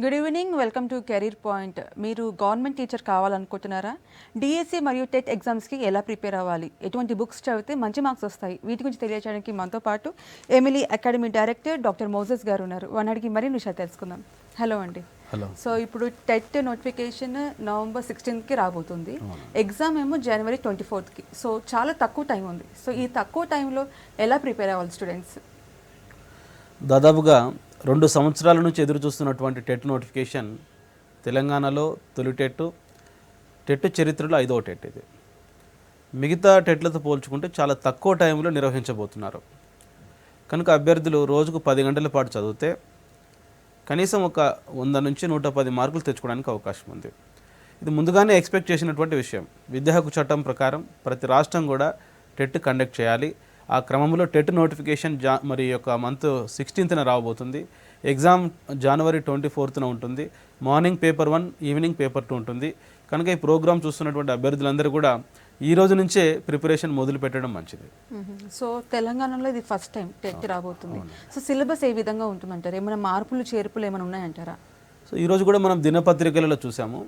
Good evening, welcome to career point. మీరు government teacher కావాలనుకుంటున్నారా? DSC మరియు TET ఎగ్జామ్స్కి ఎలా ప్రిపేర్ అవ్వాలి, ఎటువంటి బుక్స్ చదివితే మంచి మార్క్స్ వస్తాయి, వీటి గురించి తెలియజేయడానికి మనతో పాటు Emily academy director doctor Moses గారు ఉన్నారు. వాడికి మరిన్ని విషయాలు తెలుసుకుందాం. హలో అండి. హలో. సో ఇప్పుడు టెట్ నోటిఫికేషన్ November 16కి రాబోతుంది, ఎగ్జామ్ ఏమో January 24కి. సో చాలా తక్కువ టైం ఉంది. సో ఈ తక్కువ టైంలో ఎలా ప్రిపేర్ అవ్వాలి స్టూడెంట్స్? దాదాపుగా 2 సంవత్సరాల నుంచి ఎదురు చూస్తున్నటువంటి టెట్ నోటిఫికేషన్ తెలంగాణలో తొలి టెట్ చరిత్రలో 5వ టెట్ ఇది. మిగతా టెట్లతో పోల్చుకుంటే చాలా తక్కువ టైంలో నిర్వహించబోతున్నారు. కనుక అభ్యర్థులు రోజుకు 10 గంటల పాటు చదివితే కనీసం ఒక 100 నుంచి 110 మార్కులు తెచ్చుకోవడానికి అవకాశం ఉంది. ఇది ముందుగానే ఎక్స్పెక్ట్ చేసినటువంటి విషయం. విద్యా హక్కు చట్టం ప్రకారం ప్రతి రాష్ట్రం కూడా టెట్ కండక్ట్ చేయాలి. ఆ క్రమంలో టెట్ నోటిఫికేషన్ మరి యొక్క మంత్ 16న రాబోతుంది. ఎగ్జామ్ January 24న ఉంటుంది. మార్నింగ్ పేపర్ 1, ఈవినింగ్ పేపర్ 2 ఉంటుంది. కనుక ఈ ప్రోగ్రామ్ చూస్తున్నటువంటి అభ్యర్థులందరూ కూడా ఈ రోజు నుంచే ప్రిపరేషన్ మొదలు పెట్టడం మంచిది. సో తెలంగాణలో ఇది ఫస్ట్ టైం టెట్ రాబోతుంది. సో సిలబస్ ఏ విధంగా ఉంటుందంటారు? ఏమైనా మార్పులు చేర్పులు ఏమైనా ఉన్నాయంటారా? సో ఈరోజు కూడా మనం దినపత్రికలలో చూసాము,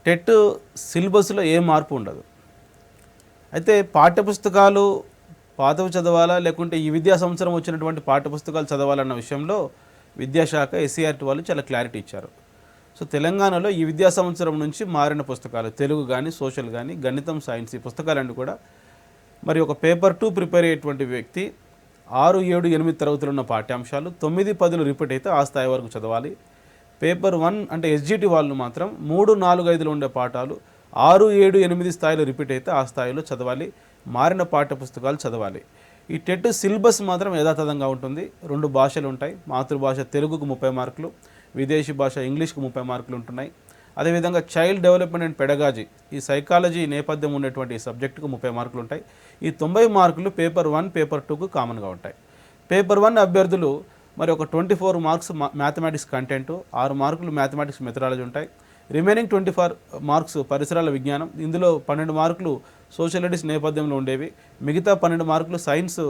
టెట్ సిలబస్లో ఏ మార్పు ఉండదు. అయితే పాఠ్యపుస్తకాలు పాతవి చదవాలా లేకుంటే ఈ విద్యా సంవత్సరం వచ్చినటువంటి పాఠ్యపుస్తకాలు చదవాలన్న విషయంలో విద్యాశాఖ SCERT వాళ్ళు చాలా క్లారిటీ ఇచ్చారు. సో తెలంగాణలో ఈ విద్యా సంవత్సరం నుంచి మారిన పుస్తకాలు, తెలుగు కానీ, సోషల్ కానీ, గణితం, సైన్స్, ఈ పుస్తకాలన్నీ కూడా మరి ఒక పేపర్ 2 ప్రిపేర్ అయ్యేటువంటి వ్యక్తి 6, 7, 8 తరగతులు ఉన్న పాఠ్యాంశాలు 9, 10 రిపీట్ అయితే ఆ స్థాయి వరకు చదవాలి. పేపర్ 1 అంటే SGT వాళ్ళు మాత్రం 3, 4, 5లో ఉండే పాఠాలు 6, 7, 8 స్థాయిలో రిపీట్ అయితే ఆ స్థాయిలో చదవాలి. మారిన పాఠ్య పుస్తకాలు చదవాలి. ఈ టెట్ సిలబస్ మాత్రం యథాతథంగా ఉంటుంది. 2 భాషలు ఉంటాయి. మాతృభాష తెలుగుకు 30 మార్కులు, విదేశీ భాష ఇంగ్లీష్కు 30 మార్కులు ఉంటున్నాయి. అదేవిధంగా చైల్డ్ డెవలప్మెంట్ అండ్ పెడగాజీ, ఈ సైకాలజీ నేపథ్యం ఉన్నటువంటి ఈ సబ్జెక్టుకు 30 మార్కులు ఉంటాయి. ఈ 90 మార్కులు పేపర్ 1, పేపర్ 2కు కామన్గా ఉంటాయి. పేపర్ 1 అభ్యర్థులు మరి ఒక 24 మార్క్స్ మ్యాథమెటిక్స్ కంటెంట్, 6 మార్కులు మ్యాథమెటిక్స్ మెథడాలజీ ఉంటాయి. రిమైనింగ్ 24 మార్క్స్ పరిసరాల విజ్ఞానం, ఇందులో 12 మార్కులు సోషల్ స్టడీస్ నేపథ్యంలో ఉండేవి, మిగతా 12 మార్కులు సైన్స్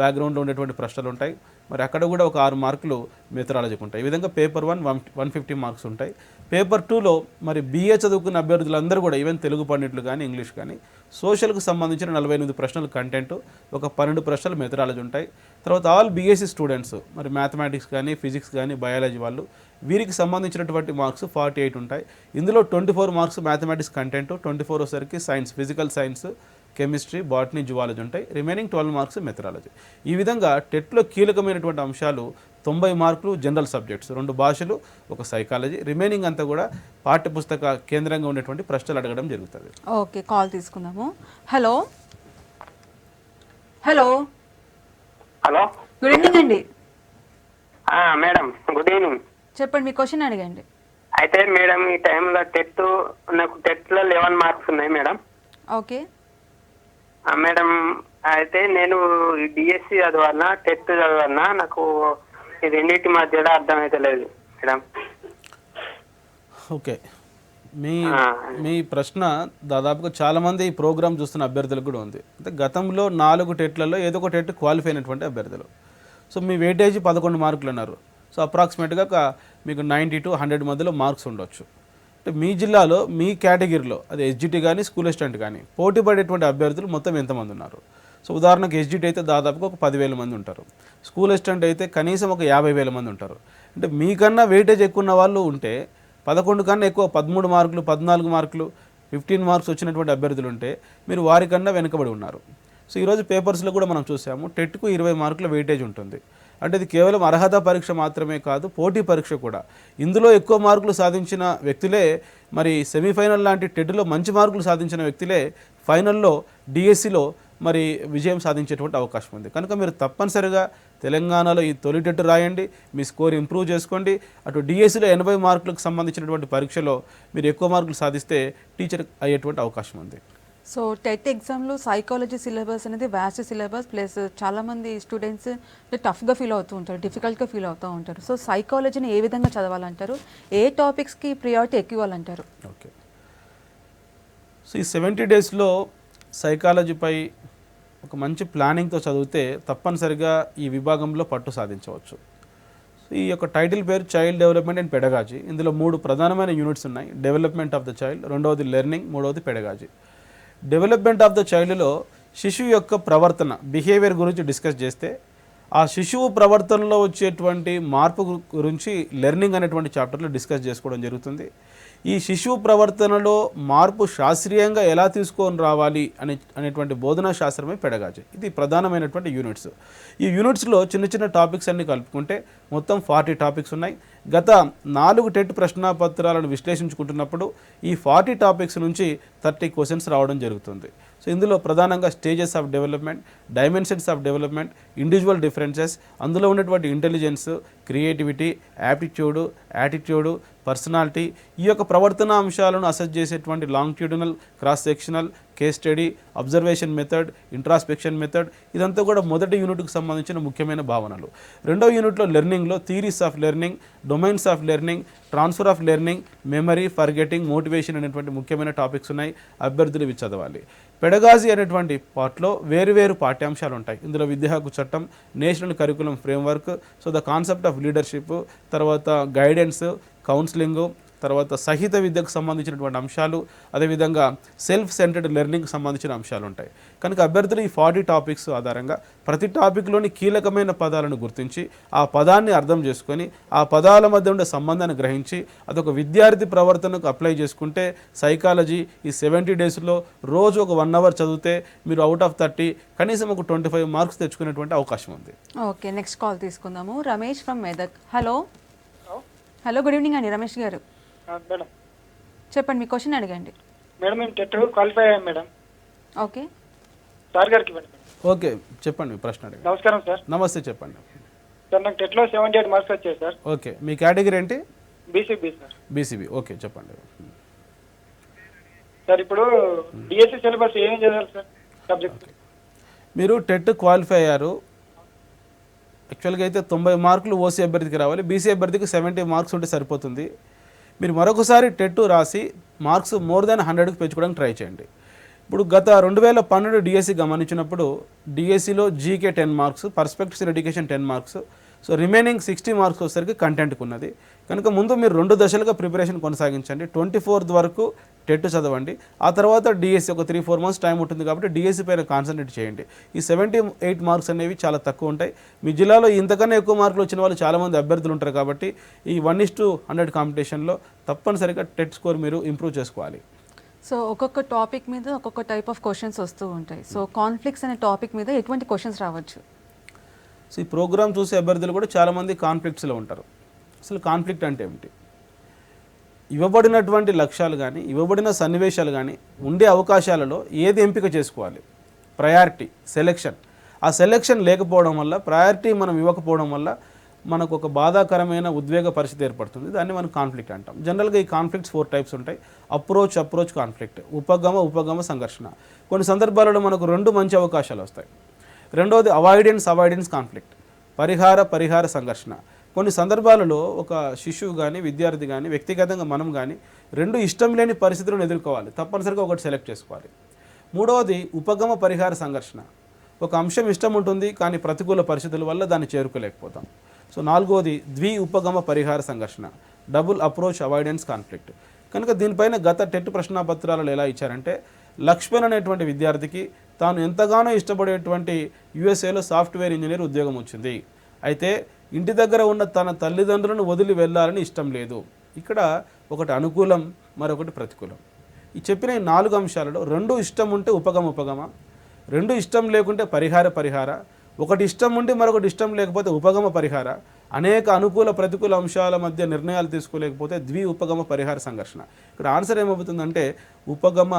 బ్యాక్గ్రౌండ్లో ఉండేటువంటి ప్రశ్నలు ఉంటాయి. మరి అక్కడ కూడా ఒక 6 మార్కులు మెథడాలజీకి ఉంటాయి. ఈ విధంగా పేపర్ 1 150 మార్క్స్ ఉంటాయి. పేపర్ 2లో మరి BA చదువుకున్న అభ్యర్థులందరూ కూడా ఈవెన్ తెలుగు పండితులు కానీ, ఇంగ్లీష్ కానీ, సోషల్కు సంబంధించిన 48 ప్రశ్నలు కంటెంట్, ఒక 12 ప్రశ్నలు మెథడాలజీ ఉంటాయి. తర్వాత ఆల్ BSc స్టూడెంట్స్ మరి మ్యాథమెటిక్స్ కానీ, ఫిజిక్స్ కానీ, బయాలజీ వాళ్ళు, వీరికి సంబంధించినటువంటి మార్క్స్ 48 ఉంటాయి. ఇందులో 24 మార్క్స్ మ్యాథమెటిక్స్ కంటెంట్, 24 వచ్చేసరికి science, physical science, chemistry, botany, zoology ఉంటాయి. Remaining 12 marks methodology. ఈ విధంగా టెట్లో కీలకమైనటువంటి అంశాలు 90 మార్కులు జనరల్ సబ్జెక్ట్స్, 2 భాషలు, ఒక సైకాలజీ, రిమైనింగ్ అంతా కూడా పాఠ్యపుస్తక కేంద్రంగా ఉండేటువంటి ప్రశ్నలు అడగడం జరుగుతుంది. ఓకే, కాల్ తీసుకుందాము. Hello hello hello, good evening అండి. Madam good evening. చెప్పండి, మీ క్వశ్చన్ అడగండి. అయితే మేడం ఈ టైంలో నాకు టెట్లో 11 మార్క్స్ ఉన్నాయి మేడం. ఓకే మేడం, అయితే నేను డిఎస్సి చదవాలన్నా టెట్ చదవాలన్నా నాకు ఈ రెండింటి మధ్యలో అర్థమైతే లేదు మేడం. ఓకే, మీ ప్రశ్న దాదాపుగా చాలామంది ఈ ప్రోగ్రామ్ చూస్తున్న అభ్యర్థులకు కూడా ఉంది. అంటే గతంలో 4 టెట్లలో ఏదో ఒక టెట్ క్వాలిఫై అయినటువంటి అభ్యర్థులు. సో మీ వెయిటేజ్ 11 మార్కులు అన్నారు. సో అప్రాక్సిమేట్గా మీకు 90 to 100 మధ్యలో మార్క్స్ ఉండొచ్చు. అంటే మీ జిల్లాలో మీ కేటగిరీలో అది SGT కానీ, స్కూల్ అసిస్టెంట్ కానీ పోటీ పడేటువంటి అభ్యర్థులు మొత్తం ఎంతమంది ఉన్నారు? సో ఉదాహరణకు SGT అయితే దాదాపుగా ఒక 10,000 మంది ఉంటారు. స్కూల్ అసిస్టెంట్ అయితే కనీసం ఒక 50,000 మంది ఉంటారు. అంటే మీకన్నా వెయిటేజ్ ఎక్కువ ఉన్న వాళ్ళు ఉంటే 11 కన్నా ఎక్కువ 13 మార్కులు, 14 మార్కులు, 15 మార్క్స్ వచ్చినటువంటి అభ్యర్థులు ఉంటే మీరు వారికన్నా వెనుకబడి ఉన్నారు. సో ఈరోజు పేపర్స్లో కూడా మనం చూసాము, టెట్కు 20 మార్కుల వెయిటేజ్ ఉంటుంది. అంటే ఇది కేవలం అర్హత పరీక్ష మాత్రమే కాదు, పోటీ పరీక్ష కూడా. ఇందులో ఎక్కువ మార్కులు సాధించిన వ్యక్తులే మరి సెమీఫైనల్ లాంటి టెట్లో మంచి మార్కులు సాధించిన వ్యక్తులే ఫైనల్లో డిఎస్సిలో మరి విజయం సాధించేటువంటి అవకాశం ఉంది. కనుక మీరు తప్పనిసరిగా తెలంగాణలో ఈ తొలి టెట్ రాయండి, మీ స్కోర్ ఇంప్రూవ్ చేసుకోండి. అటు డిఎస్సిలో 80 మార్కులకు సంబంధించినటువంటి పరీక్షలో మీరు ఎక్కువ మార్కులు సాధిస్తే టీచర్ అయ్యేటువంటి అవకాశం ఉంది. సో టెట్ ఎగ్జామ్లో సైకాలజీ సిలబస్ అనేది వ్యాస్ట్ సిలబస్, ప్లస్ చాలామంది స్టూడెంట్స్ టఫ్గా ఫీల్ అవుతూ ఉంటారు, డిఫికల్ట్గా ఫీల్ అవుతూ ఉంటారు. సో సైకాలజీని ఏ విధంగా చదవాలంటారు? ఏ టాపిక్స్కి ప్రియారిటీ ఎక్కువ ఇవ్వాలంటారు? ఓకే, సో ఈ 70 డేస్లో సైకాలజీపై ఒక మంచి ప్లానింగ్తో చదివితే తప్పనిసరిగా ఈ విభాగంలో పట్టు సాధించవచ్చు. ఈ యొక్క టైటిల్ పేరు చైల్డ్ డెవలప్మెంట్ అండ్ పెడగాజీ. ఇందులో 3 ప్రధానమైన యూనిట్స్ ఉన్నాయి. డెవలప్మెంట్ ఆఫ్ ద చైల్డ్, రెండవది లెర్నింగ్, మూడవది పెడగాజీ. డెవలప్మెంట్ ఆఫ్ ద చైల్డ్లో శిశువు యొక్క ప్రవర్తన, బిహేవియర్ గురించి డిస్కస్ చేస్తే, ఆ శిశువు ప్రవర్తనలో వచ్చేటువంటి మార్పు గురించి లెర్నింగ్ అనేటువంటి చాప్టర్లో డిస్కస్ చేసుకోవడం జరుగుతుంది. ఈ శిశువు ప్రవర్తనలో మార్పు శాస్త్రీయంగా ఎలా తీసుకొని రావాలి అనేటువంటి బోధనా శాస్త్రమే పెడగాజీ. ఇది ప్రధానమైనటువంటి యూనిట్స్. ఈ యూనిట్స్లో చిన్న చిన్న టాపిక్స్ అన్ని కలుపుకుంటే మొత్తం 40 టాపిక్స్ ఉన్నాయి. గత 4 టెట్ ప్రశ్నాపత్రాలను విశ్లేషించుకుంటున్నప్పుడు ఈ 40 టాపిక్స్ నుంచి 30 క్వశ్చన్స్ రావడం జరుగుతుంది. సో ఇందులో ప్రధానంగా stages of development, dimensions of development, individual differences, అందులో ఉన్నటువంటి intelligence, creativity, aptitude, attitude, personality, ఈ యొక్క ప్రవర్తన అంశాలను అసెస్ చేసేటువంటి longitudinal, cross sectional, case study, observation method, introspection method, ఇదంతా కూడా మొదటి యూనిట్కు సంబంధించిన ముఖ్యమైన భావనలు. రెండవ యూనిట్లో లెర్నింగ్లో theories of learning, domains of learning, transfer of learning, memory, forgetting, motivation అనేటువంటి ముఖ్యమైన టాపిక్స్ ఉన్నాయి. అభ్యర్థులు ఇవి చదవాలి. పెడగాజీ అనేటువంటి పార్ట్లో వేరువేరు పాఠ్యాంశాలు ఉంటాయి. ఇందులో విద్యా హక్కు చట్టం, national curriculum framework, so the concept of leadership, తర్వాత గైడెన్స్, కౌన్సిలింగు, తర్వాత సహిత విద్యకు సంబంధించినటువంటి అంశాలు, అదేవిధంగా సెల్ఫ్ సెంటర్డ్ లెర్నింగ్కి సంబంధించిన అంశాలు ఉంటాయి. కనుక అభ్యర్థులు ఈ 40 టాపిక్స్ ఆధారంగా ప్రతి టాపిక్లోని కీలకమైన పదాలను గుర్తించి ఆ పదాన్ని అర్థం చేసుకొని ఆ పదాల మధ్య ఉండే సంబంధాన్ని గ్రహించి అదొక విద్యార్థి ప్రవర్తనకు అప్లై చేసుకుంటే సైకాలజీ ఈ 70 డేస్లో రోజు ఒక 1 అవర్ చదివితే మీరు అవుట్ ఆఫ్ 30 కనీసం ఒక 25 మార్క్స్ తెచ్చుకునేటువంటి అవకాశం ఉంది. ఓకే, నెక్స్ట్ కాల్ తీసుకుందాము. Ramesh from Medak. Hello hello, good evening అండి రమేష్ గారు. మేడం చెప్పండి, మీ క్వశ్చన్ అడగండి. మేడం మేము టెట్ క్వాలిఫై అయ్యాం మేడం. ఓకే సార్ గారికి మేడం. ఓకే, చెప్పండి మీ ప్రశ్న అడగండి. నమస్కారం సార్. నమస్తే, చెప్పండి. సార్ నాకు టెట్లో 78 మార్క్స్ వచ్చాయి సార్. ఓకే, మీ కేటగిరీ ఏంటి? BCB sir. బీసీబీ. ఓకే, చెప్పండి. సార్ ఇప్పుడు డిఎస్సి సిలబస్ ఏమేం చదవాలి సార్ సబ్జెక్ట్? మీరు టెట్ క్వాలిఫై అయ్యారు. యాక్చువల్గా అయితే 90 మార్కులు ఓసీ అభ్యర్థికి రావాలి, బీసీ అభ్యర్థికి 70 మార్క్స్ ఉంటే సరిపోతుంది. మీరు మరొకసారి టెట్ రాసి మార్క్స్ మోర్ దాన్ 100కి పెంచుకోవడానికి ట్రై చేయండి. ఇప్పుడు గత 2012 డిఎస్సి గమనించినప్పుడు డిఎస్సిలో GK 10 marks, perspectives in education 10 marks, so remaining 60 marks వచ్చేసరికి కంటెంట్కి ఉన్నది. కనుక ముందు మీరు 2 దశలుగా ప్రిపరేషన్ కొనసాగించండి. 24th వరకు టెట్ చదవండి. ఆ తర్వాత డిఎస్సి ఒక 3-4 months టైం ఉంటుంది కాబట్టి డిఎస్సి పైన కాన్సన్ట్రేట్ చేయండి. ఈ 78 మార్క్స్ అనేవి చాలా తక్కువ ఉంటాయి. మీ జిల్లాలో ఇంతకన్నా ఎక్కువ మార్కులు వచ్చిన వాళ్ళు చాలామంది అభ్యర్థులు ఉంటారు కాబట్టి ఈ 1:100 కాంపిటీషన్లో తప్పనిసరిగా టెట్ స్కోర్ మీరు ఇంప్రూవ్ చేసుకోవాలి. సో ఒక్కొక్క టాపిక్ మీద ఒక్కొక్క టైప్ ఆఫ్ క్వశ్చన్స్ వస్తూ ఉంటాయి. సో కాన్ఫ్లిక్ట్స్ అనే టాపిక్ మీద ఎటువంటి క్వశ్చన్స్ రావచ్చు? సో ఈ ప్రోగ్రామ్ చూసే అభ్యర్థులు కూడా చాలామంది కాన్ఫ్లిక్ట్స్లో ఉంటారు. అసలు కాన్ఫ్లిక్ట్ అంటే ఏమిటి? ఇవ్వబడినటువంటి లక్ష్యాలు కానీ ఇవ్వబడిన సన్నివేశాలు కానీ ఉండే అవకాశాలలో ఏది ఎంపిక చేసుకోవాలి? Priority, selection. ఆ సెలెక్షన్ లేకపోవడం వల్ల, ప్రయారిటీ మనం ఇవ్వకపోవడం వల్ల మనకు ఒక బాధాకరమైన ఉద్వేగ పరిస్థితి ఏర్పడుతుంది. దాన్ని మనం కాన్ఫ్లిక్ట్ అంటాం. జనరల్గా ఈ కాన్ఫ్లిక్ట్స్ 4 టైప్స్ ఉంటాయి. అప్రోచ్ కాన్ఫ్లిక్ట్, ఉపగమ సంఘర్షణ. కొన్ని సందర్భాలలో మనకు 2 మంచి అవకాశాలు వస్తాయి. రెండవది అవాయిడెన్స్ కాన్ఫ్లిక్ట్, పరిహార సంఘర్షణ. కొన్ని సందర్భాలలో ఒక శిశువు కానీ విద్యార్థి కానీ వ్యక్తిగతంగా మనం కానీ 2 ఇష్టం లేని పరిస్థితులను ఎదుర్కోవాలి. తప్పనిసరిగా ఒకటి సెలెక్ట్ చేసుకోవాలి. మూడవది ఉపగమ పరిహార సంఘర్షణ. ఒక అంశం ఇష్టం ఉంటుంది కానీ ప్రతికూల పరిస్థితుల వల్ల దాన్ని చేరుకోలేకపోతాం. సో నాలుగవది ఉపగమ పరిహార సంఘర్షణ, డబుల్ అప్రోచ్ అవాయిడెన్స్ కాన్ఫ్లిక్ట్. కనుక దీనిపైన గత టెట్ ప్రశ్నాపత్రాలలో ఎలా ఇచ్చారంటే, లక్ష్మణ్ అనేటువంటి విద్యార్థికి తాను ఎంతగానో ఇష్టపడేటువంటి యుఎస్ఏలో సాఫ్ట్వేర్ ఇంజనీర్ ఉద్యోగం వచ్చింది. అయితే ఇంటి దగ్గర ఉన్న తన తల్లిదండ్రులను వదిలి వెళ్ళాలని ఇష్టం లేదు. ఇక్కడ ఒకటి అనుకూలం, మరొకటి ప్రతికూలం. ఈ చెప్పిన ఈ 4 అంశాలలో 2 ఇష్టం ఉంటే ఉపగమ, 2 ఇష్టం లేకుంటే పరిహార, ఒకటి ఇష్టం ఉండి మరొకటి ఇష్టం లేకపోతే ఉపగమ పరిహార, అనేక అనుకూల ప్రతికూల అంశాల మధ్య నిర్ణయాలు తీసుకోలేకపోతే ఉపగమ పరిహార సంఘర్షణ. ఇక్కడ ఆన్సర్ ఏమవుతుందంటే ఉపగమ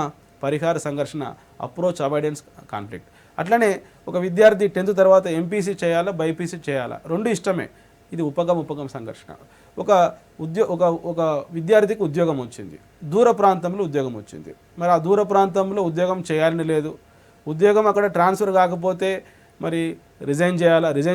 పరిహార సంఘర్షణ, అప్రోచ్ అవాయిడెన్స్ కాన్ఫ్లిక్ట్. అట్లనే ఒక విద్యార్థి 10th తర్వాత ఎంపీసీ చేయాలా, బైపీసీ చేయాలా, 2 ఇష్టమే. ఇది ఉపగమ సంఘర్షణ. ఒక విద్యార్థికి ఉద్యోగం వచ్చింది, దూర ప్రాంతంలో ఉద్యోగం వచ్చింది. మరి ఆ దూర ప్రాంతంలో ఉద్యోగం చేయాలని లేదు, ఉద్యోగం అక్కడ ట్రాన్స్ఫర్ కాకపోతే మరి రిజైన్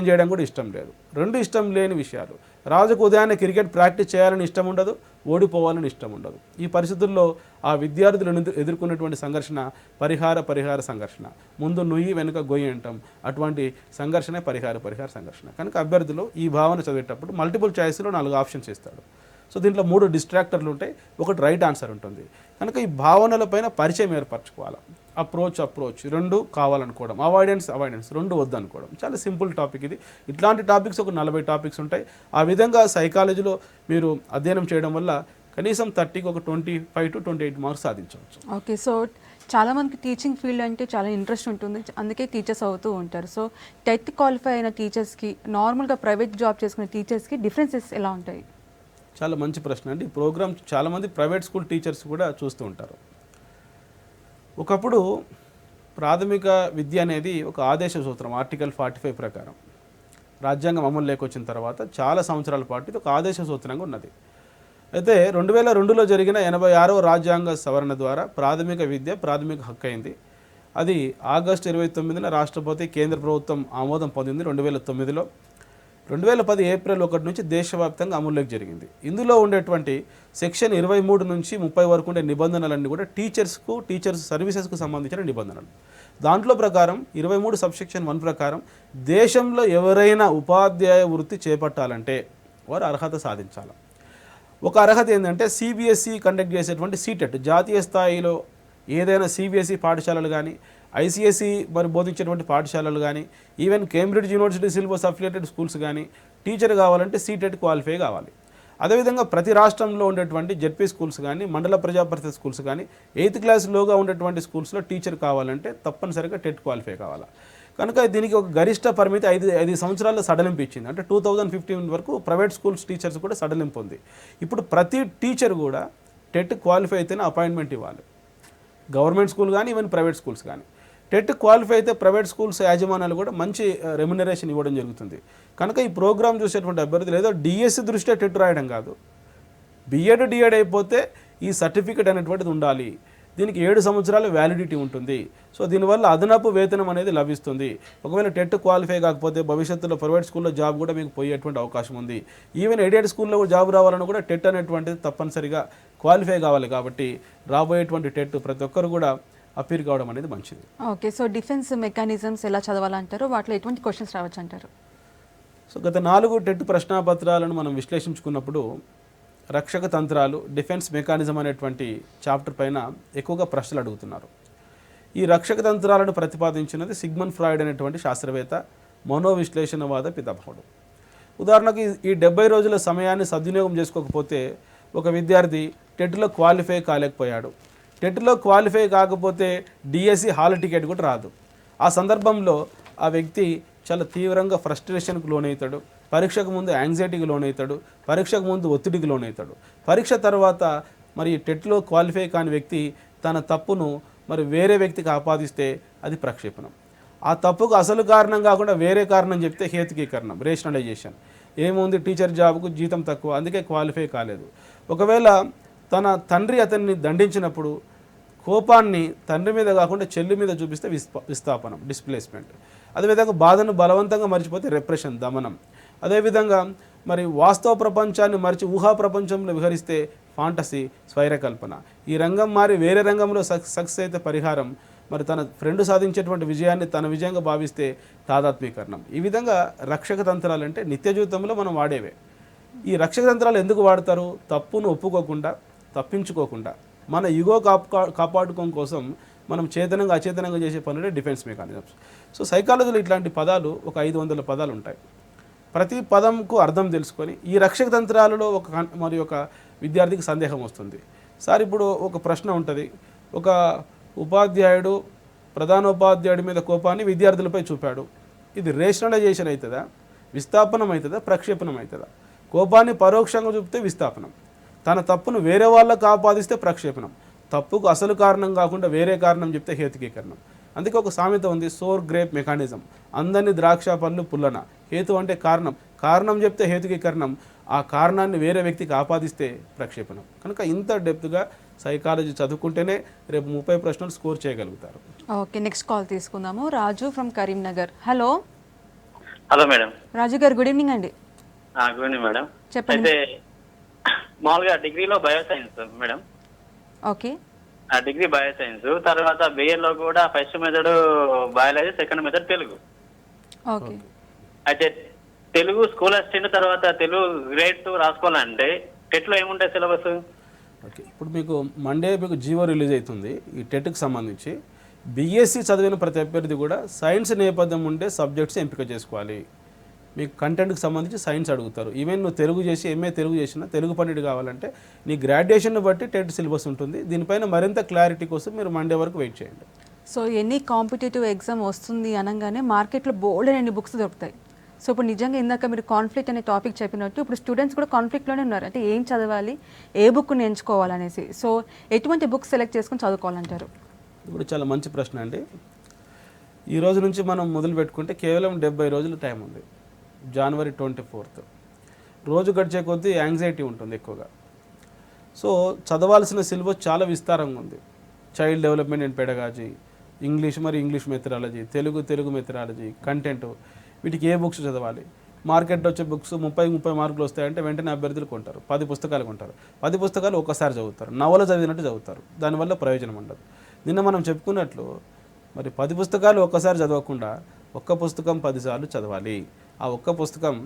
చేయడం కూడా ఇష్టం లేదు. 2 ఇష్టం లేని విషయాలు. రాజుకు ఉదయాన్నే క్రికెట్ ప్రాక్టీస్ చేయాలని ఇష్టం ఉండదు, ఓడిపోవాలని ఇష్టం ఉండదు. ఈ పరిస్థితుల్లో ఆ విద్యార్థులు ఎదుర్కొన్నటువంటి సంఘర్షణ పరిహార సంఘర్షణ. ముందు నుయ్యి వెనుక గొయ్యి అంటాం, అటువంటి సంఘర్షణ పరిహార సంఘర్షణ. కనుక అభ్యర్థులు ఈ భావన చదివేటప్పుడు మల్టిపుల్ చాయిస్లో 4 ఆప్షన్స్ ఇస్తాడు. సో దీంట్లో 3 డిస్ట్రాక్టర్లు ఉంటాయి, ఒకటి రైట్ ఆన్సర్ ఉంటుంది. కనుక ఈ భావనలపైన పరిచయం ఏర్పరచుకోవాలి. Approach 2 కావాలనుకోవడం, avoidance 2 వద్దనుకోవడం. చాలా సింపుల్ టాపిక్ ఇది. ఇట్లాంటి టాపిక్స్ ఒక 40 టాపిక్స్ ఉంటాయి. ఆ విధంగా సైకాలజీలో మీరు అధ్యయనం చేయడం వల్ల కనీసం 30కి ఒక 25 to 28 మార్క్స్ సాధించవచ్చు. ఓకే, సో చాలామందికి టీచింగ్ ఫీల్డ్ అంటే చాలా ఇంట్రెస్ట్ ఉంటుంది, అందుకే టీచర్స్ అవుతూ ఉంటారు. సో టెట్ క్వాలిఫై అయిన టీచర్స్కి నార్మల్గా ప్రైవేట్ జాబ్ చేసుకునే టీచర్స్కి డిఫరెన్సెస్ ఎలా ఉంటాయి? చాలా మంచి ప్రశ్న అండి. ఈ ప్రోగ్రామ్ చాలామంది ప్రైవేట్ స్కూల్ టీచర్స్ కూడా చూస్తూ ఉంటారు. ఒకప్పుడు ప్రాథమిక విద్య అనేది ఒక ఆదేశ సూత్రం, ఆర్టికల్ 45 ప్రకారం రాజ్యాంగం అమలు లేకొచ్చిన తర్వాత చాలా సంవత్సరాల పాటు ఇది ఒక ఆదేశ సూత్రంగా ఉన్నది. అయితే 2002లో జరిగిన 86వ రాజ్యాంగ సవరణ ద్వారా ప్రాథమిక విద్య ప్రాథమిక హక్కు అయింది. అది ఆగస్టు 29న రాష్ట్రపతి కేంద్ర ప్రభుత్వం ఆమోదం పొందింది 2009లో. 2010 ఏప్రిల్ 1 నుంచి దేశవ్యాప్తంగా అమలులోకి జరిగింది. ఇందులో ఉండేటువంటి సెక్షన్ 23 నుంచి 30 వరకు ఉండే నిబంధనలన్నీ కూడా టీచర్స్ సర్వీసెస్కు సంబంధించిన నిబంధనలు. దాంట్లో ప్రకారం 23 సబ్సెక్షన్ 1 ప్రకారం దేశంలో ఎవరైనా ఉపాధ్యాయ వృత్తి చేపట్టాలంటే వారు అర్హత సాధించాలి. ఒక అర్హత ఏంటంటే సిబిఎస్ఈ కండక్ట్ చేసేటువంటి సీటెట్, జాతీయ స్థాయిలో ఏదైనా సిబిఎస్ఈ పాఠశాలలు కానీ ఐసిఎస్ఈ మరి బోధించేటువంటి పాఠశాలలు కానీ even Cambridge university syllabus affiliated schools కానీ టీచర్ కావాలంటే సీటెట్ క్వాలిఫై కావాలి. అదేవిధంగా ప్రతి రాష్ట్రంలో ఉండేటువంటి జెడ్పీ స్కూల్స్ కానీ మండల ప్రజాపరిషత్ స్కూల్స్ కానీ 8th క్లాస్లోగా ఉండేటువంటి స్కూల్స్లో టీచర్ కావాలంటే తప్పనిసరిగా టెట్ క్వాలిఫై కావాలి. కనుక దీనికి ఒక గరిష్ట పరిమితి 5 సంవత్సరాల సడలింపు ఇచ్చింది. అంటే 2015 వరకు ప్రైవేట్ స్కూల్స్ టీచర్స్ కూడా సడలింపు ఉంది. ఇప్పుడు ప్రతి టీచర్ కూడా టెట్ క్వాలిఫై అయితేనే అపాయింట్మెంట్ ఇవ్వాలి, గవర్నమెంట్ స్కూల్ కానీ ఈవెన్ ప్రైవేట్ స్కూల్స్ కానీ. టెట్ క్వాలిఫై అయితే ప్రైవేట్ స్కూల్స్ యాజమాన్యాలు కూడా మంచి రెమ్యునరేషన్ ఇవ్వడం జరుగుతుంది. కనుక ఈ ప్రోగ్రామ్ చూసేటువంటి అభ్యర్థులు ఏదో డిఎస్సి దృష్ట్యా టెట్ రాయడం కాదు, బిఎడ్ డిఎడ్ అయిపోతే ఈ సర్టిఫికెట్ అనేటువంటిది ఉండాలి. దీనికి 7 సంవత్సరాల వ్యాలిడిటీ ఉంటుంది. సో దీనివల్ల అదనపు వేతనం అనేది లభిస్తుంది. ఒకవేళ టెట్ క్వాలిఫై కాకపోతే భవిష్యత్తులో ప్రైవేట్ స్కూల్లో జాబ్ కూడా మీకు పోయేటువంటి అవకాశం ఉంది. ఈవెన్ ఎయిడెడ్ స్కూల్లో జాబ్ రావాలన్నా కూడా టెట్ అనేటువంటిది తప్పనిసరిగా క్వాలిఫై కావాలి. కాబట్టి రాబోయేటువంటి టెట్ ప్రతి ఒక్కరు కూడా అపీర్ కావడం అనేది మంచిది. ఓకే, సో డిఫెన్స్ మెకానిజమ్స్ ఎలా చదవాలంటారు, వాటిలో ఎటువంటి క్వశ్చన్స్ రావచ్చు అంటారు? సో గత 4 టెట్ ప్రశ్నాపత్రాలను మనం విశ్లేషించుకున్నప్పుడు రక్షక తంత్రాలు, డిఫెన్స్ మెకానిజం అనేటువంటి చాప్టర్ పైన ఎక్కువగా ప్రశ్నలు అడుగుతున్నారు. ఈ రక్షక తంత్రాలను ప్రతిపాదించినది సిగ్మండ్ ఫ్రాయిడ్ అనేటువంటి శాస్త్రవేత్త, మనోవిశ్లేషణవాద పితామహుడు. ఉదాహరణకు ఈ 70 రోజుల సమయాన్ని సద్వినియోగం చేసుకోకపోతే ఒక విద్యార్థి టెట్లో క్వాలిఫై కాలేకపోయాడు. టెట్లో క్వాలిఫై కాకపోతే డిఎస్సి హాల్ టికెట్ కూడా రాదు. ఆ సందర్భంలో ఆ వ్యక్తి చాలా తీవ్రంగా ఫ్రస్ట్రేషన్కు లోనవుతాడు, పరీక్షకు ముందు యాంగ్జైటీకి లోనవుతాడు, పరీక్షకు ముందు ఒత్తిడికి లోనవుతాడు. పరీక్ష తర్వాత మరి టెట్లో క్వాలిఫై కాని వ్యక్తి తన తప్పును మరి వేరే వ్యక్తికి ఆపాదిస్తే అది ప్రక్షేపణం. ఆ తప్పుకు అసలు కారణం కాకుండా వేరే కారణం చెప్తే హేతుకీకరణం, రేషనలైజేషన్. ఏముంది, టీచర్ జాబ్కు జీతం తక్కువ అందుకే క్వాలిఫై కాలేదు. ఒకవేళ తన తండ్రి అతన్ని దండించినప్పుడు కోపాన్ని తండ్రి మీద కాకుండా చెల్లి మీద చూపిస్తే విస్థాపనం, డిస్ప్లేస్మెంట్. అదేవిధంగా బాధను బలవంతంగా మర్చిపోతే రెప్రెషన్, దమనం. అదేవిధంగా మరి వాస్తవ ప్రపంచాన్ని మరిచి ఊహా ప్రపంచంలో విహరిస్తే ఫాంటసీ, స్వైరకల్పన. ఈ రంగం మారి వేరే రంగంలో సక్సెస్ అయితే పరిహారం. మరి తన ఫ్రెండ్ సాధించేటువంటి విజయాన్ని తన విజయంగా భావిస్తే తాదాత్మీకరణం. ఈ విధంగా రక్షక తంత్రాలు అంటే నిత్య జీవితంలో మనం వాడేవే. ఈ రక్షక తంత్రాలు ఎందుకు వాడతారు? తప్పును ఒప్పుకోకుండా, తప్పించుకోకుండా, మన ఈగో కాపాడుకోవడం కోసం మనం చేతనంగా అచేతనంగా చేసే పనులే డిఫెన్స్ మెకానిజమ్స్. సో సైకాలజీలో ఇట్లాంటి పదాలు ఒక 500 పదాలు ఉంటాయి. ప్రతి పదంకు అర్థం తెలుసుకొని ఈ రక్షక తంత్రాలలో మరి ఒక విద్యార్థికి సందేహం వస్తుంది. సార్ ఇప్పుడు ఒక ప్రశ్న ఉంటుంది, ఒక ఉపాధ్యాయుడు ప్రధానోపాధ్యాయుడి మీద కోపాన్ని విద్యార్థులపై చూపాడు. ఇది రేషనలైజేషన్ అవుతుందా, విస్థాపనం అవుతుందా, ప్రక్షేపణం అవుతుందా? కోపాన్ని పరోక్షంగా చూపితే విస్థాపనం, తన తప్పును వేరే వాళ్ళకు ఆపాదిస్తే ప్రక్షేపణం, తప్పుకు అసలు కారణం కాకుండా వేరే కారణం చెప్తే హేతుకీకరణం. అందుకే ఒక సామెత ఉంది, సోర్ గ్రేప్ మెకానిజం, అందరినీ ద్రాక్ష పళ్ళు పుల్లన. హేతు అంటే కారణం, కారణం చెప్తే హేతుకీకరణం, ఆ కారణాన్ని వేరే వ్యక్తికి ఆపాదిస్తే ప్రక్షేపణం. కనుక ఇంత డెప్త్గా సైకాలజీ చదువుకుంటేనే రేపు 30 ప్రశ్నలు స్కోర్ చేయగలుగుతారు. ఓకే, నెక్స్ట్ కాల్ తీసుకుందాము. Raju from Karimnagar. Hello hello madam. Raju గారు, గుడ్ ఈవినింగ్ అండి. Good evening madam. చెప్పండి. అయితే మామూలుగా డిగ్రీలో బయోసైన్స్ మేడం, ఓకే. ఆ డిగ్రీ బయోసైన్స్ తర్వాత బిఏలో కూడా first method biology, second method Telugu. Okay. అయితే తెలుగు స్కూల్ అసిస్టెంట్ తర్వాత తెలుగు గ్రేడ్ 2 రాసుకోవాలంటే టెట్లో ఏముంటాయి సిలబస్? ఓకే, ఇప్పుడు మీకు మండే మీకు జీవో రిలీజ్ అవుతుంది ఈ టెట్కి సంబంధించి. బీఎస్సీ చదివిన ప్రతి అభ్యర్థి కూడా సైన్స్ నేపథ్యం ఉండే సబ్జెక్ట్స్ ఎంపిక చేసుకోవాలి. మీకు కంటెంట్కి సంబంధించి సైన్స్ అడుగుతారు. ఈవెన్ నువ్వు తెలుగు చేసి ఎంఏ తెలుగు చేసినా తెలుగు పండిట్ కావాలంటే నీ గ్రాడ్యుయేషన్ బట్టి టెట్ సిలబస్ ఉంటుంది. దీనిపైన మరింత క్లారిటీ కోసం మీరు మండే వరకు వెయిట్ చేయండి. సో ఎనీ కాంపిటేటివ్ ఎగ్జామ్ వస్తుంది అనగానే మార్కెట్లో బోల్డ్ అన్ని బుక్స్ దొరుకుతాయి. సో ఇప్పుడు నిజంగా ఇందాక మీరు కాన్ఫ్లిక్ట్ అనే టాపిక్ చెప్పినట్టు ఇప్పుడు స్టూడెంట్స్ కూడా కాన్ఫ్లిక్ట్లోనే ఉన్నారు. అంటే ఏం చదవాలి, ఏ బుక్ని ఎంచుకోవాలనేసి. సో ఎటువంటి బుక్స్ సెలెక్ట్ చేసుకొని చదువుకోవాలంటారు? ఇప్పుడు చాలా మంచి ప్రశ్న అండి. ఈ రోజు నుంచి మనం మొదలు పెట్టుకుంటే కేవలం 70 రోజులు టైం ఉంది. జనవరి 24th రోజు గడిచే కొద్దీ యాంగ్జైటీ ఉంటుంది ఎక్కువగా. సో చదవాల్సిన సిలబస్ చాలా విస్తారంగా ఉంది. Child development and pedagogy, English మరి English methodology, Telugu methodology, content, వీటికి ఏ బుక్స్ చదవాలి. మార్కెట్లో వచ్చే బుక్స్ 30 మార్కులు వస్తాయంటే వెంటనే అభ్యర్థులు కొంటారు. 10 పుస్తకాలు కొంటారు. 10 పుస్తకాలు ఒక్కసారి చదువుతారు, నవల చదివినట్టు చదువుతారు. దానివల్ల ప్రయోజనం ఉండదు. నిన్న మనం చెప్పుకున్నట్లు మరి 10 పుస్తకాలు ఒక్కసారి చదవకుండా ఒక్క పుస్తకం 10 సార్లు చదవాలి. ఆ ఒక్క పుస్తకం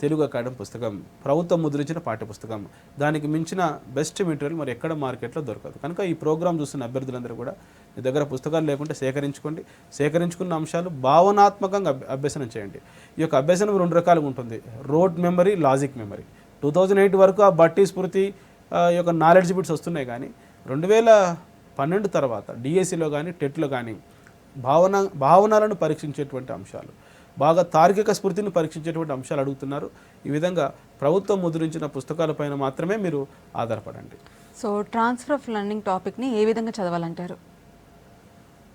తెలుగు అకాడమీ పుస్తకం, ప్రభుత్వం ముద్రించిన పాఠ్య పుస్తకం. దానికి మించిన బెస్ట్ మెటీరియల్ మరి ఎక్కడ మార్కెట్లో దొరకదు. కనుక ఈ ప్రోగ్రామ్ చూస్తున్న అభ్యర్థులందరూ కూడా మీ దగ్గర పుస్తకాలు లేకుంటే సేకరించుకోండి. సేకరించుకున్న అంశాలు భావనాత్మకంగా అభ్యసనం చేయండి. ఈ యొక్క అభ్యసనం 2 రకాలుగా ఉంటుంది: రోడ్ మెమరీ, లాజిక్ మెమరీ. 2008 వరకు ఆ బట్టి స్మృతి ఈ యొక్క నాలెడ్జ్ బిట్స్ వస్తున్నాయి. కానీ 2012 తర్వాత డిఎస్సిలో కానీ టెట్లో కానీ భావనలను పరీక్షించేటువంటి అంశాలు, బాగా తార్కిక స్ఫూర్తిని పరీక్షించేటువంటి అంశాలు అడుగుతున్నారు. ఈ విధంగా ప్రభుత్వం ముద్రించిన పుస్తకాలపైన మాత్రమే మీరు ఆధారపడండి. సో ట్రాన్స్ఫర్ ఆఫ్ లెర్నింగ్ టాపిక్ని ఏ విధంగా చదవాలంటారు?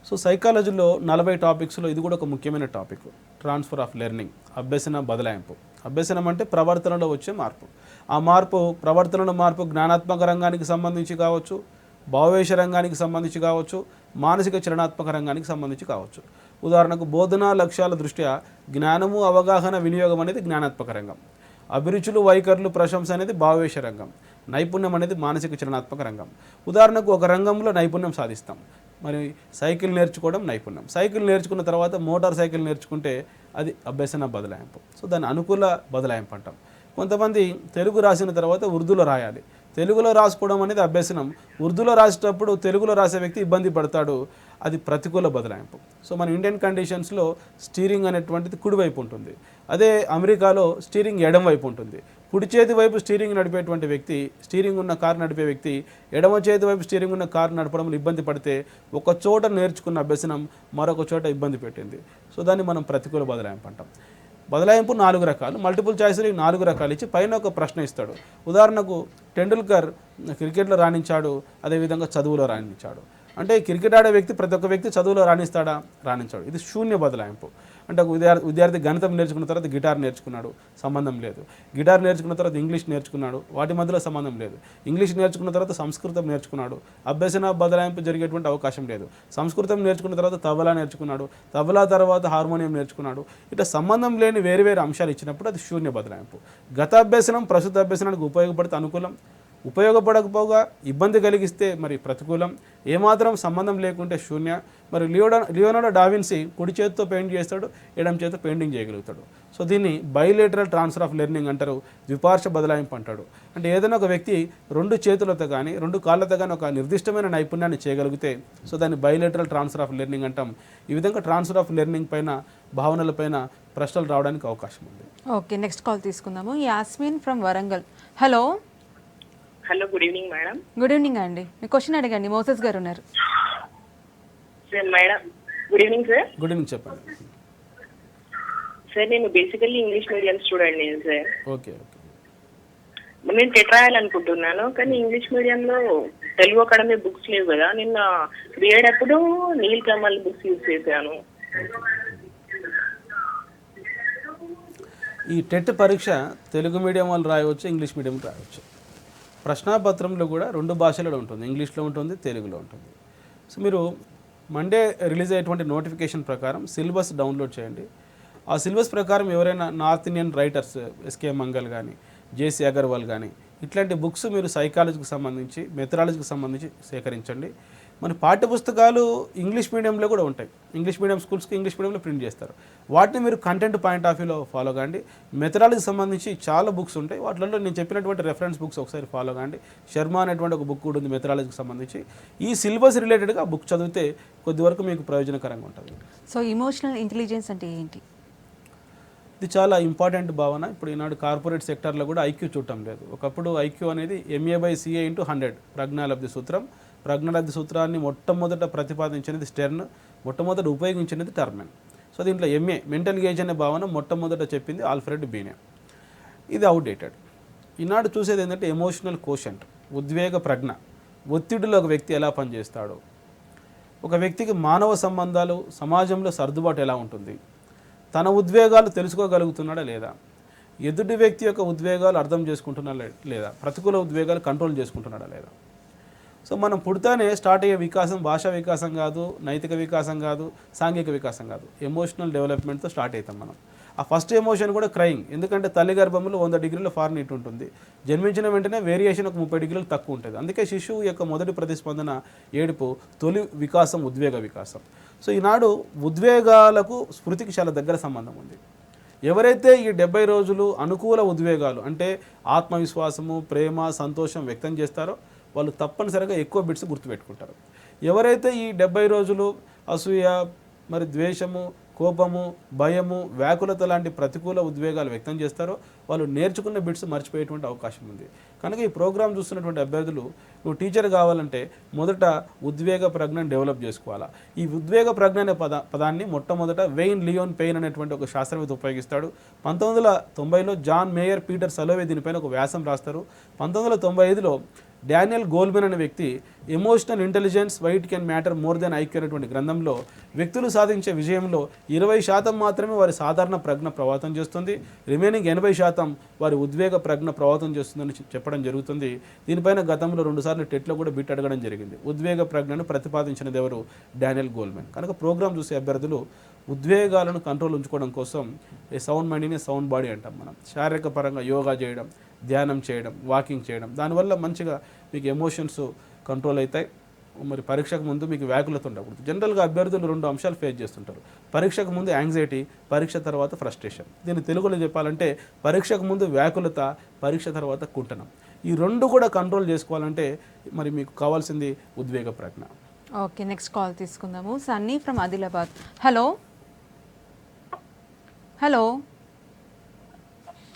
సో సైకాలజీలో 40 టాపిక్స్లో ఇది కూడా ఒక ముఖ్యమైన టాపిక్. ట్రాన్స్ఫర్ ఆఫ్ లెర్నింగ్, అభ్యసన బదలాయింపు. అభ్యసనం అంటే ప్రవర్తనలో వచ్చే మార్పు. ఆ మార్పు, ప్రవర్తనలో మార్పు జ్ఞానాత్మక రంగానికి సంబంధించి కావచ్చు, భావేశ రంగానికి సంబంధించి కావచ్చు, మానసిక చలనాత్మక రంగానికి సంబంధించి కావచ్చు. ఉదాహరణకు బోధనా లక్ష్యాల దృష్ట్యా జ్ఞానము, అవగాహన, వినియోగం అనేది జ్ఞానాత్మక రంగం. అభిరుచులు, వైఖరులు, ప్రశంస అనేది భావేశ రంగం. నైపుణ్యం అనేది మానసిక చలనాత్మక రంగం. ఉదాహరణకు ఒక రంగంలో నైపుణ్యం సాధిస్తాం. మరి సైకిల్ నేర్చుకోవడం నైపుణ్యం. సైకిల్ నేర్చుకున్న తర్వాత మోటార్ సైకిల్ నేర్చుకుంటే అది అభ్యసన బదలాయింపు. సో దాన్ని అనుకూల బదలాయింపు అంటాం. కొంతమంది తెలుగు రాసిన తర్వాత ఉర్దూలో రాయాలి. తెలుగులో రాసుకోవడం అనేది అభ్యసనం. ఉర్దూలో రాసేటప్పుడు తెలుగులో రాసే వ్యక్తి ఇబ్బంది పడతాడు, అది ప్రతికూల బదలాయింపు. సో మన ఇండియన్ కండిషన్స్లో స్టీరింగ్ అనేటువంటిది కుడివైపు ఉంటుంది. అదే అమెరికాలో స్టీరింగ్ ఎడమ వైపు ఉంటుంది. కుడి చేతి వైపు స్టీరింగ్ నడిపేటువంటి వ్యక్తి, స్టీరింగ్ ఉన్న కారు నడిపే వ్యక్తి ఎడమ చేతి వైపు స్టీరింగ్ ఉన్న కారు నడపడంలో ఇబ్బంది పడితే ఒక చోట నేర్చుకున్న అభ్యసనం మరొక చోట ఇబ్బంది పెట్టింది. సో దాన్ని మనం ప్రతికూల బదలాయింపు అంటాం. బదలాయింపు 4 రకాలు. మల్టిపుల్ చాయిస్లు 4 రకాలు ఇచ్చి పైన ఒక ప్రశ్న ఇస్తాడు. ఉదాహరణకు టెండూల్కర్ క్రికెట్లో రాణించాడు, అదేవిధంగా చదువులో రాణించాడు. అంటే క్రికెట్ ఆడే వ్యక్తి ప్రతి ఒక్క వ్యక్తి చదువులో రాణిస్తాడా? రాణించాడు. ఇది శూన్య బదలాయింపు. అంటే ఒక విద్యార్థి గణితం నేర్చుకున్న తర్వాత గిటార్ నేర్చుకున్నాడు, సంబంధం లేదు. గిటార్ నేర్చుకున్న తర్వాత ఇంగ్లీష్ నేర్చుకున్నాడు, వాటి మధ్యలో సంబంధం లేదు. ఇంగ్లీష్ నేర్చుకున్న తర్వాత సంస్కృతం నేర్చుకున్నాడు, అభ్యసన బదలాయింపు జరిగేటువంటి అవకాశం లేదు. సంస్కృతం నేర్చుకున్న తర్వాత తబలా నేర్చుకున్నాడు, తబలా తర్వాత హార్మోనియం నేర్చుకున్నాడు. ఇట్లా సంబంధం లేని వేరు అంశాలు ఇచ్చినప్పుడు అది శూన్య బదలాయింపు. గత అభ్యసనం ప్రస్తుత అభ్యసనానికి ఉపయోగపడితే అనుకూలం, ఉపయోగపడకపోగా ఇబ్బంది కలిగిస్తే మరి ప్రతికూలం, ఏమాత్రం సంబంధం లేకుంటే శూన్య. మరి లియోనార్డో డావిన్సీ కుడి చేతితో పెయింట్ చేస్తాడు, ఎడమ చేతితో పెయింటింగ్ చేయగలుగుతాడు. సో దీన్ని బైలేటరల్ ట్రాన్స్ఫర్ ఆఫ్ లెర్నింగ్ అంటారు, ద్విపార్శ్వ బదలాయింపు అంటాడు. అంటే ఏదైనా ఒక వ్యక్తి 2 చేతులతో కానీ 2 కాళ్ళతో కానీ ఒక నిర్దిష్టమైన నైపుణ్యాన్ని చేయగలిగితే సో దాన్ని బైలేటరల్ ట్రాన్స్ఫర్ ఆఫ్ లెర్నింగ్ అంటాం. ఈ విధంగా ట్రాన్స్ఫర్ ఆఫ్ లెర్నింగ్ పైన, భావనలపైన ప్రశ్నలు రావడానికి అవకాశం ఉంది. ఓకే, నెక్స్ట్ కాల్ తీసుకుందాము. Yasmin from Warangal. Hello. Hello, good evening madam. Good evening అండి. మీ క్వశ్చన్ అడగండి. మోసెస్ గారు ఉన్నారు. Sir madam, good evening sir. Good evening, చెప్పండి సార్. నేను బేసికల్లీ ఇంగ్లీష్ మీడియం స్టూడెంట్ నేను సార్. ఓకే. నేను టెట్ రాయాలనుకుంటున్నాను, కానీ ఇంగ్లీష్ మీడియంలో తెలుగు అకాడమీ బుక్స్ లేవు కదా. నిన్న బీఎడ్ అప్పుడు నీల్ కమల్ బుక్స్ యూజ్ చేశాను. ఈ టెట్ పరీక్ష తెలుగు మీడియం వాళ్ళు రాయవచ్చు, ఇంగ్లీష్ మీడియం రాయవచ్చు. ప్రశ్నాపత్రంలో కూడా 2 భాషలలో ఉంటుంది, ఇంగ్లీష్లో ఉంటుంది, తెలుగులో ఉంటుంది. సో మీరు మండే రిలీజ్ అయ్యేటువంటి నోటిఫికేషన్ ప్రకారం సిలబస్ డౌన్లోడ్ చేయండి. ఆ సిలబస్ ప్రకారం ఎవరైనా North Indian writers S K Mangal కానీ జేసీ అగర్వాల్ కానీ ఇట్లాంటి బుక్స్ మీరు సైకాలజీకి సంబంధించి మెథడాలజీకి సంబంధించి సేకరించండి. మన పాఠ్యపుస్తకాలు ఇంగ్లీష్ మీడియంలో కూడా ఉంటాయి. ఇంగ్లీష్ మీడియం స్కూల్స్కి ఇంగ్లీష్ మీడియంలో ప్రింట్ చేస్తారు. వాటిని మీరు కంటెంట్ పాయింట్ ఆఫ్ వ్యూలో ఫాలో కాండి. మెథడాలజీకి సంబంధించి చాలా బుక్స్ ఉంటాయి. వాటిలో నేను చెప్పినటువంటి రెఫరెన్స్ బుక్స్ ఒకసారి ఫాలో కాండి. శర్మ అనేటువంటి ఒక బుక్ కూడా ఉంది మెథడాలజీకి సంబంధించి. ఈ సిలబస్ రిలేటెడ్గా ఆ బుక్ చదివితే కొద్ది వరకు మీకు ప్రయోజనకరంగా ఉంటుంది. సో ఇమోషనల్ ఇంటెలిజెన్స్ అంటే ఏంటి? ఇది చాలా ఇంపార్టెంట్ భావన. ఇప్పుడు ఈనాడు కార్పొరేట్ సెక్టర్లో కూడా ఐక్యూ చూడటం లేదు. ఒకప్పుడు ఐక్యూ అనేది MA/CA × 100 ప్రజ్ఞాలబ్ధి సూత్రం. ప్రజ్ఞాలబ్ధి సూత్రాన్ని మొట్టమొదట ప్రతిపాదించినది స్టెర్న్, మొట్టమొదట ఉపయోగించినది టర్మెన్. సో దీంట్లో MA మెంటల్ గేజ్ అనే భావన మొట్టమొదట చెప్పింది ఆల్ఫ్రెడ్ బీనే. ఇది అవుట్డేటెడ్. ఈనాడు చూసేది ఏంటంటే ఎమోషనల్ కోషెంట్, ఉద్వేగ ప్రజ్ఞ, ఒత్తిడిలో ఒక వ్యక్తి ఎలా పనిచేస్తాడు, ఒక వ్యక్తికి మానవ సంబంధాలు సమాజంలో సర్దుబాటు ఎలా ఉంటుంది, తన ఉద్వేగాలు తెలుసుకోగలుగుతున్నాడా లేదా, ఎదుటి వ్యక్తి యొక్క ఉద్వేగాలు అర్థం చేసుకుంటున్నాడా లేదా, ప్రతికూల ఉద్వేగాలు కంట్రోల్ చేసుకుంటున్నాడా లేదా. సో మనం పుడతానే స్టార్ట్ అయ్యే వికాసం భాషా వికాసం కాదు, నైతిక వికాసం కాదు, సాంఘిక వికాసం కాదు, ఎమోషనల్ డెవలప్మెంట్తో స్టార్ట్ అవుతాం మనం. ఆ ఫస్ట్ ఎమోషన్ కూడా క్రైయింగ్. ఎందుకంటే తల్లి గర్భంలో 100 డిగ్రీల ఫారెన్ హీట్ ఉంటుంది. జన్మించిన వెంటనే వేరియేషన్ ఒక 30 డిగ్రీలు తక్కువ ఉంటుంది. అందుకే శిశువు యొక్క మొదటి ప్రతిస్పందన ఏడుపు, తొలి వికాసం ఉద్వేగ వికాసం. సో ఈనాడు ఉద్వేగాలకు స్మృతికి చాలా దగ్గర సంబంధం ఉంది. ఎవరైతే ఈ 70 రోజులు అనుకూల ఉద్వేగాలు అంటే ఆత్మవిశ్వాసము, ప్రేమ, సంతోషం వ్యక్తం చేస్తారో వాళ్ళు తప్పనిసరిగా ఎక్కువ బిట్స్ గుర్తుపెట్టుకుంటారు. ఎవరైతే ఈ 70 రోజులు అసూయ, మరి ద్వేషము, కోపము, భయము, వ్యాకులత లాంటి ప్రతికూల ఉద్వేగాలు వ్యక్తం చేస్తారో వాళ్ళు నేర్చుకున్న బిట్స్ మర్చిపోయేటువంటి అవకాశం ఉంది. కనుక ఈ ప్రోగ్రామ్ చూస్తున్నటువంటి అభ్యర్థులు నువ్వు టీచర్ కావాలంటే మొదట ఉద్వేగ ప్రజ్ఞను డెవలప్ చేసుకోవాలా. ఈ ఉద్వేగ ప్రజ్ఞ అనే పదాన్ని మొట్టమొదట వెయిన్ లియోన్ పెయిన్ అనేటువంటి ఒక శాస్త్రవేత్త ఉపయోగిస్తాడు. 1990లో జాన్ మేయర్, పీటర్ సలోవే దీనిపైన ఒక వ్యాసం రాస్తారు. 1995లో డానియల్ గోల్మెన్ అనే వ్యక్తి emotional intelligence why it can matter more than IQ అనేటువంటి గ్రంథంలో వ్యక్తులు సాధించే విజయంలో 20% మాత్రమే వారి సాధారణ ప్రజ్ఞ ప్రభావితం చేస్తుంది, రిమైనింగ్ 80% వారి ఉద్వేగ ప్రజ్ఞ ప్రభావితం చేస్తుందని చెప్పడం జరుగుతుంది. దీనిపైన గతంలో 2 సార్లు టెట్లో కూడా బిట్ అడగడం జరిగింది. ఉద్వేగ ప్రజ్ఞను ప్రతిపాదించినది ఎవరు? డానియల్ గోల్మెన్. కనుక ప్రోగ్రామ్ చూసే అభ్యర్థులు ఉద్వేగాలను కంట్రోల్ ఉంచుకోవడం కోసం ఏ సౌండ్ మైండ్ని సౌండ్ బాడీ అంటాం మనం. శారీరక పరంగా యోగా చేయడం, ధ్యానం చేయడం, వాకింగ్ చేయడం, దానివల్ల మంచిగా మీకు ఎమోషన్స్ కంట్రోల్ అవుతాయి. మరి పరీక్షకు ముందు మీకు వ్యాకులత ఉండకూడదు. జనరల్గా అభ్యర్థులు 2 అంశాలు ఫేస్ చేస్తుంటారు. పరీక్షకు ముందు యాంగ్జైటీ, పరీక్ష తర్వాత ఫ్రస్ట్రేషన్. దీన్ని తెలుగులో చెప్పాలంటే పరీక్షకు ముందు వ్యాకులత, పరీక్ష తర్వాత కుంటనం. ఈ 2 కూడా కంట్రోల్ చేసుకోవాలంటే మరి మీకు కావాల్సింది ఉద్వేగ ప్రజ్ఞ. ఓకే, నెక్స్ట్ కాల్ తీసుకుందాము. Sunny from Adilabad. Hello hello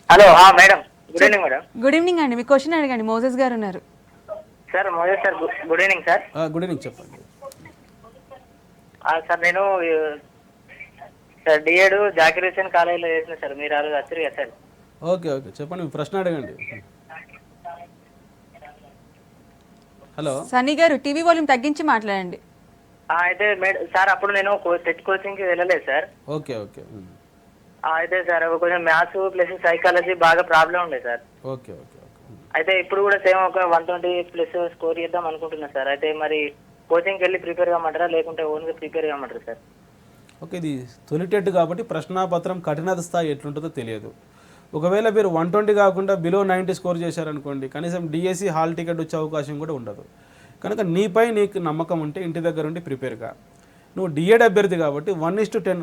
hello madam, good evening madam. Good evening అండి. మీ క్వశ్చన్ అడగండి. మోసెస్ గారు ఉన్నారు. Sir Moses sir, good evening sir. Good evening, చెప్పండి. సార్ నేను సార్ డిఎడ్ జాకిర్ హుస్సేన్ కాలేజీలో చేసిన సార్. మీరు ఆ రోజు వచ్చారు కదా సార్. ఓకే ఓకే, చెప్పండి, మీ ప్రశ్న అడగండి. హలో సన్నీ గారు, టీవీ వాల్యూమ్ తగ్గించి మాట్లాడండి. అయితే మేడం సార్, అప్పుడు నేను టెట్ కోచింగ్కి వెళ్ళలేదు సార్. Okay okay. అయితే సార్ కొంచెం మ్యాథ్స్ ప్లస్ సైకాలజీ బాగా ప్రాబ్లం ఉండే సార్. Okay okay okay. అయితే ఇప్పుడు కూడా సేమ్ ఒక 120+ స్కోర్ చేద్దాం అనుకుంటున్నా సార్. అయితే మరి కోచింగ్కి వెళ్ళి ప్రిపేర్ కామంటారా లేకుంటే ఓన్గా ప్రిపేర్ కామంటారా సార్? ఓకే, ఇది తొలిటెట్ కాబట్టి ప్రశ్నాపత్రం కఠినత స్థాయి ఎట్లుంటుందో తెలియదు. ఒకవేళ మీరు 120 కాకుండా బిలో 90 స్కోర్ చేశారనుకోండి, కనీసం డిఎస్సి హాల్ టికెట్ వచ్చే అవకాశం కూడా ఉండదు. కనుక నీపై నీకు నమ్మకం ఉంటే ఇంటి దగ్గర ఉండి ప్రిపేర్గా. నువ్వు డిఎడ్ అభ్యర్థి కాబట్టి 1:10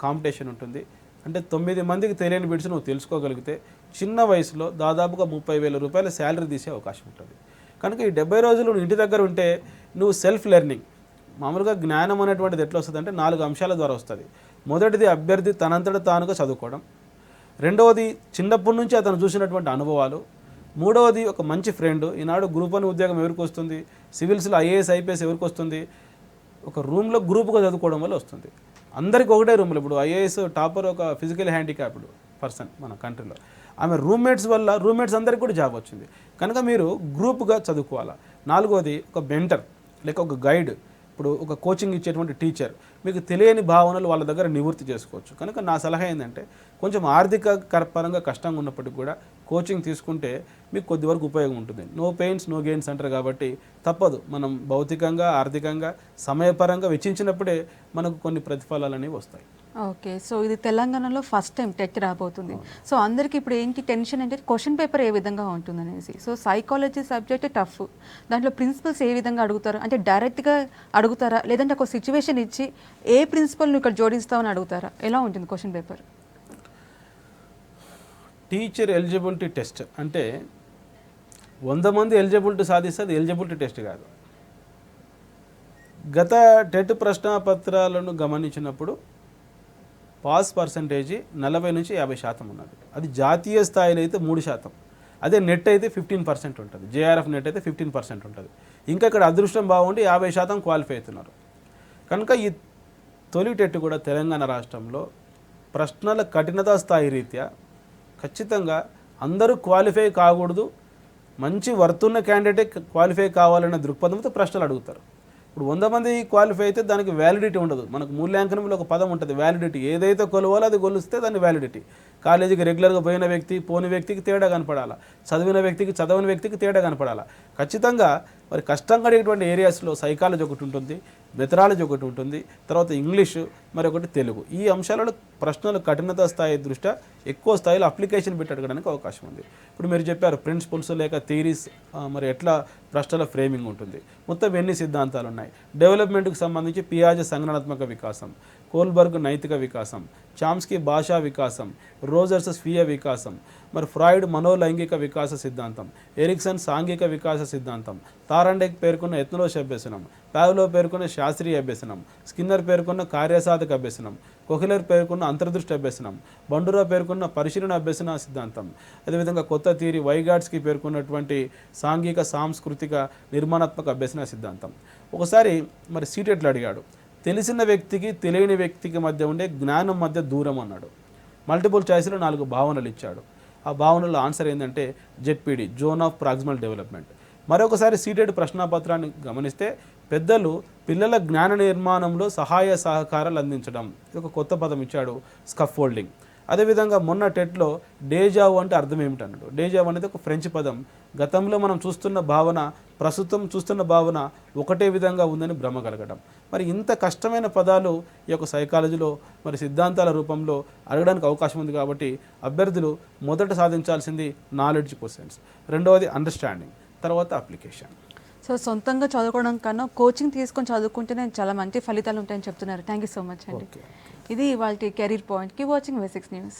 కాంపిటీషన్ ఉంటుంది. అంటే 9 మందికి తెలియని బిడ్స్ నువ్వు తెలుసుకోగలిగితే చిన్న వయసులో దాదాపుగా 30,000 రూపాయల శాలరీ తీసే అవకాశం ఉంటుంది. కనుక ఈ 70 రోజులు నువ్వు ఇంటి దగ్గర ఉంటే నువ్వు సెల్ఫ్ లెర్నింగ్, మామూలుగా జ్ఞానం అనేటువంటిది ఎట్లా వస్తుంది అంటే 4 అంశాల ద్వారా వస్తుంది. మొదటిది అభ్యర్థి తనంతట తానుగా చదువుకోవడం, రెండవది చిన్నప్పటి నుంచి అతను చూసినటువంటి అనుభవాలు, మూడవది ఒక మంచి ఫ్రెండ్. ఈనాడు గ్రూప్ 1 ఉద్యోగం ఎవరికి వస్తుంది? సివిల్స్లో IAS IPS ఎవరికి వస్తుంది? ఒక రూమ్లో గ్రూప్గా చదువుకోవడం వల్ల వస్తుంది. అందరికీ ఒకటే రూమ్లో. ఇప్పుడు IAS టాపర్ ఒక ఫిజికల్ హ్యాండిక్యాప్డ్ పర్సన్ మన కంట్రీలో, ఆమె రూమ్మేట్స్ వల్ల రూమ్మేట్స్ అందరికీ కూడా జాబ్ వచ్చింది. కనుక మీరు గ్రూప్గా చదువుకోవాలా. నాలుగోది ఒక మెంటర్ లేక ఒక గైడ్, ఇప్పుడు ఒక కోచింగ్ ఇచ్చేటువంటి టీచర్, మీకు తెలియని భావనలు వాళ్ళ దగ్గర నివృత్తి చేసుకోవచ్చు. కనుక నా సలహా ఏంటంటే కొంచెం ఆర్థిక పరంగా కష్టంగా ఉన్నప్పటికీ కూడా కోచింగ్ తీసుకుంటే మీకు కొద్ది వరకు ఉపయోగం ఉంటుంది. నో పెయిన్స్ నో గెయిన్స్ అంటారు కాబట్టి తప్పదు. మనం భౌతికంగా, ఆర్థికంగా, సమయపరంగా వెచ్చించినప్పుడే మనకు కొన్ని ప్రతిఫలాలు అనేవి వస్తాయి. ఓకే, సో ఇది తెలంగాణలో ఫస్ట్ టైం టెట్ రాబోతుంది. సో అందరికీ ఇప్పుడు ఏంటి టెన్షన్ అంటే క్వశ్చన్ పేపర్ ఏ విధంగా ఉంటుందనేసి. సో సైకాలజీ సబ్జెక్ట్ టఫ్, దాంట్లో ప్రిన్సిపల్స్ ఏ విధంగా అడుగుతారు అంటే డైరెక్ట్గా అడుగుతారా, లేదంటే ఒక సిచ్యువేషన్ ఇచ్చి ఏ ప్రిన్సిపల్ నువ్వు ఇక్కడ జోడిస్తావని అడుగుతారా, ఎలా ఉంటుంది question paper? Teacher eligibility test అంటే 100 మంది ఎలిజిబిలిటీ సాధిస్తే అది ఎలిజిబిలిటీ టెస్ట్ కాదు. గత టెట్ ప్రశ్నపత్రాలను గమనించినప్పుడు పాస్ పర్సంటేజీ 40 నుంచి 50% ఉన్నది. అది జాతీయ స్థాయిలో అయితే 3%. అదే నెట్ అయితే 15% ఉంటుంది. జేఆర్ఎఫ్ నెట్ అయితే 15% ఉంటుంది. ఇంకా ఇక్కడ అదృష్టం బాగుండి 50% క్వాలిఫై అవుతున్నారు. కనుక ఈ తొలి టెట్ కూడా తెలంగాణ రాష్ట్రంలో ప్రశ్నల కఠినతా స్థాయి రీత్యా ఖచ్చితంగా అందరూ క్వాలిఫై కాకూడదు, మంచి వర్తున్న క్యాండిడేటే క్వాలిఫై కావాలనే దృక్పథంతో ప్రశ్నలు అడుగుతారు. ఇప్పుడు 100 మంది క్వాలిఫై అయితే దానికి వ్యాలిడిటీ ఉండదు. మనకు మూల్యాంకనంలో ఒక పదం ఉంటుంది, వ్యాలిడిటీ. ఏదైతే కొలవాలో అది కొలిస్తే దాన్ని వ్యాలిడిటీ. కాలేజీకి రెగ్యులర్గా పోయిన వ్యక్తి పోని వ్యక్తికి తేడా కనపడాలా, చదివిన వ్యక్తికి చదవని వ్యక్తికి తేడా కనపడాలా. ఖచ్చితంగా మరి కష్టంగా అడిగేటువంటి ఏరియాస్లో సైకాలజీ ఒకటి ఉంటుంది, మెథడాలజీ ఒకటి ఉంటుంది, తర్వాత ఇంగ్లీషు, మరి ఒకటి తెలుగు. ఈ అంశాలలో ప్రశ్నలు కఠినత స్థాయి దృష్ట్యా ఎక్కువ స్థాయిలో అప్లికేషన్ పెట్టి అడగడానికి అవకాశం ఉంది. ఇప్పుడు మీరు చెప్పారు ప్రిన్సిపల్స్ లేక థియరీస్, మరి ఎట్లా ప్రశ్నల ఫ్రేమింగ్ ఉంటుంది, మొత్తం ఎన్ని సిద్ధాంతాలు ఉన్నాయి. డెవలప్మెంట్కి సంబంధించి పియాజే సంజ్ఞానాత్మక వికాసం, కోల్బర్గ్ నైతిక వికాసం, చామ్స్కీ భాషా వికాసం, రోజర్స్ స్వీయ వికాసం, మరి ఫ్రాయిడ్ మనోలైంగిక వికాస సిద్ధాంతం, ఎరిక్సన్ సాంఘిక వికాస సిద్ధాంతం, తారండెక్ పేర్కొన్న ఎత్నోలోష్ అభ్యసనం, పావ్లో పేర్కొన్న శాస్త్రీయ అభ్యసనం, స్కిన్నర్ పేర్కొన్న కార్యసాధక అభ్యసనం, కొహ్లర్ పేర్కొన్న అంతర్దృష్టి అభ్యసనం, బండురా పేర్కొన్న పరిశీలన అభ్యసన సిద్ధాంతం, అదేవిధంగా కొత్త థియరీ వైగాట్స్కి పేర్కొన్నటువంటి సాంఘిక సాంస్కృతిక నిర్మాణాత్మక అభ్యసన సిద్ధాంతం. ఒకసారి మరి సీటెట్లు అడిగాడు, తెలిసిన వ్యక్తికి తెలియని వ్యక్తికి మధ్య ఉండే జ్ఞానం మధ్య దూరం అన్నాడు. మల్టిపుల్ చాయిస్లో 4 భావనలు ఇచ్చాడు. ఆ భావనలో ఆన్సర్ ఏంటంటే జెడ్పీడీ, జోన్ ఆఫ్ ప్రాక్సిమల్ డెవలప్మెంట్. మరొకసారి సీటెడ్ ప్రశ్నాపత్రాన్ని గమనిస్తే పెద్దలు పిల్లల జ్ఞాన నిర్మాణంలో సహాయ సహకారాలు అందించడం, ఇది ఒక కొత్త పదం ఇచ్చాడు, స్కఫోల్డింగ్. అదేవిధంగా మొన్న టెట్లో డేజావు అంటే అర్థం ఏమిటన్నాడు. డేజావు అనేది ఒక ఫ్రెంచ్ పదం. గతంలో మనం చూస్తున్న భావన ప్రస్తుతం చూస్తున్న భావన ఒకటే విధంగా ఉందని భ్రమ కలగడం. మరి ఇంత కష్టమైన పదాలు ఈ యొక్క సైకాలజీలో మరి సిద్ధాంతాల రూపంలో అడగడానికి అవకాశం ఉంది. కాబట్టి అభ్యర్థులు మొదట సాధించాల్సింది నాలెడ్జ్ క్వశ్చన్స్, రెండవది అండర్స్టాండింగ్, తర్వాత అప్లికేషన్. సో సొంతంగా చదువుకోవడం కన్నా కోచింగ్ తీసుకొని చదువుకుంటేనే చాలా మంచి ఫలితాలు ఉంటాయని చెప్తున్నారు. థ్యాంక్ యూ సో మచ్ అండి. ఇది వాళ్ళ కెరీర్ పాయింట్కి వాచింగ్ V6 న్యూస్.